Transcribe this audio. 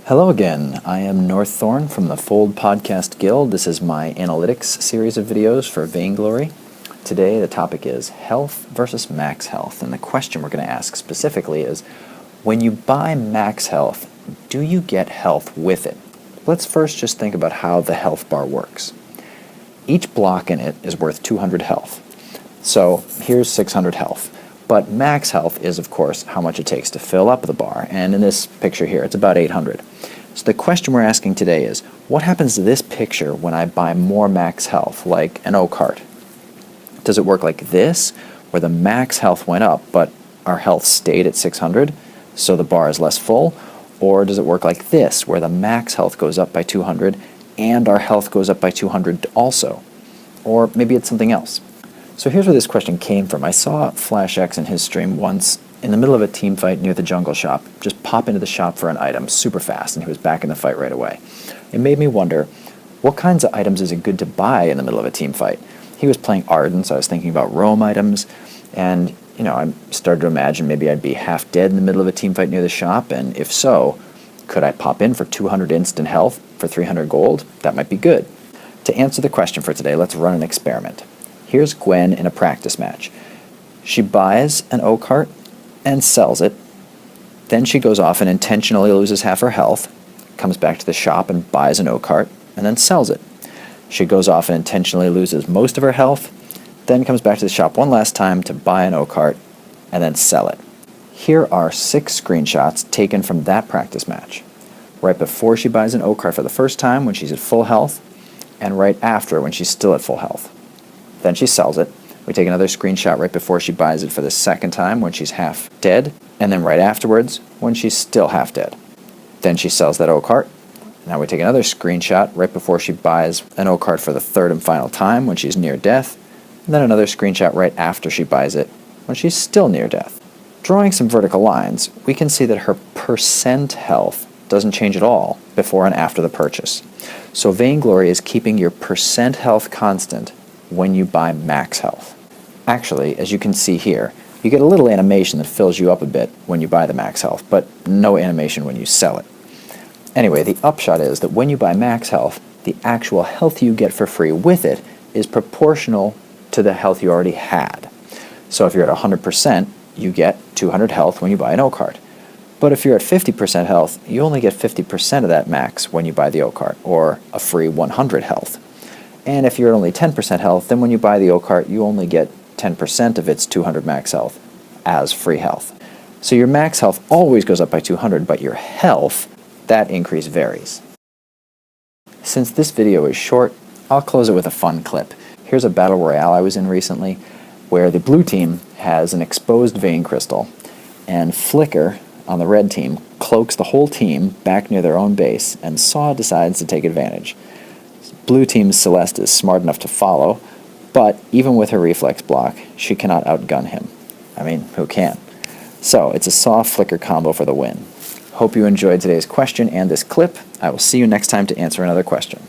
Hello again. I am North Thorn from the Fold Podcast Guild. This is my analytics series of videos for Vainglory. Today the topic is health versus max health, and the question we're going to ask specifically is, when you buy max health, do you get health with it? Let's first just think about how the health bar works. Each block in it is worth 200 health. So here's 600 health. But max health is, of course, how much it takes to fill up the bar. And in this picture here, it's about 800. So the question we're asking today is, what happens to this picture when I buy more max health, like an O-cart? Does it work like this, where the max health went up, but our health stayed at 600, so the bar is less full? Or does it work like this, where the max health goes up by 200, and our health goes up by 200 also? Or maybe it's something else. So here's where this question came from. I saw Flash X in his stream once in the middle of a team fight near the jungle shop, just pop into the shop for an item super fast, and he was back in the fight right away. It made me wonder, what kinds of items is it good to buy in the middle of a team fight? He was playing Arden, so I was thinking about roam items, and I started to imagine maybe I'd be half dead in the middle of a team fight near the shop, and if so, could I pop in for 200 instant health for 300 gold? That might be good. To answer the question for today, let's run an experiment. Here's Gwen in a practice match. She buys an O-cart and sells it. Then she goes off and intentionally loses half her health, comes back to the shop and buys an O-cart, and then sells it. She goes off and intentionally loses most of her health, then comes back to the shop one last time to buy an O-cart, and then sell it. Here are 6 screenshots taken from that practice match. Right before she buys an O-cart for the first time when she's at full health, and right after when she's still at full health. Then she sells it. We take another screenshot right before she buys it for the second time when she's half dead, and then right afterwards when she's still half dead. Then she sells that O-cart. Now we take another screenshot right before she buys an O-cart for the third and final time when she's near death, and then another screenshot right after she buys it when she's still near death. Drawing some vertical lines, we can see that her percent health doesn't change at all before and after the purchase. So Vainglory is keeping your percent health constant when you buy max health. Actually, as you can see here, you get a little animation that fills you up a bit when you buy the max health, but no animation when you sell it. Anyway, the upshot is that when you buy max health, the actual health you get for free with it is proportional to the health you already had. So if you're at 100%, you get 200 health when you buy an O-cart. But if you're at 50% health, you only get 50% of that max when you buy the O-cart, or a free 100 health. And if you're at only 10% health, then when you buy the O-cart, you only get 10% of its 200 max health as free health. So your max health always goes up by 200, but your health, that increase varies. Since this video is short, I'll close it with a fun clip. Here's a Battle Royale I was in recently, where the blue team has an exposed vein crystal, and Flicker on the red team cloaks the whole team back near their own base, and Saw decides to take advantage. Blue team's Celeste is smart enough to follow, but even with her reflex block, she cannot outgun him. I mean, who can? So it's a Saw-Flicker combo for the win. Hope you enjoyed today's question and this clip. I will see you next time to answer another question.